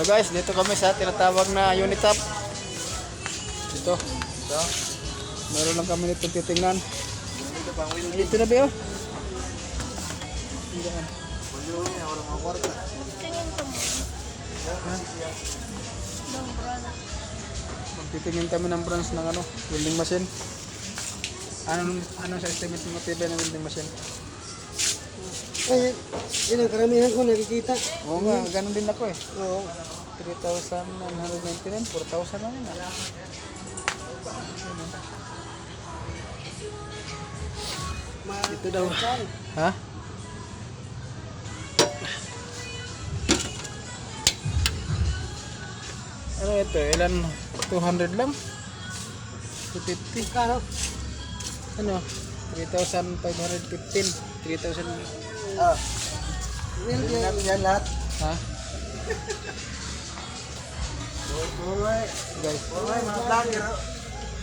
Hello guys, dito kami sa tinatawag na Unitop. Dito. So, meron lang kami nito titingnan. Dito na ba yun? Diyan. Magtitingin kami ng branch ng ano, welding machine. Ano sa estimate mo TV ng welding machine? Ay, yun ang karamihan ko nakikita. Oo nga, ganun din ako eh. Oo. 3,999, 4,000 lang yun. Dito daw. Ha? Ano ito? Ilan? 200 lang? 250? Kano? Ano? 3,515. 3,000. Ah. Hindi natin yan lahat. Ha? Alright. Guys. Alright, mga vlogger.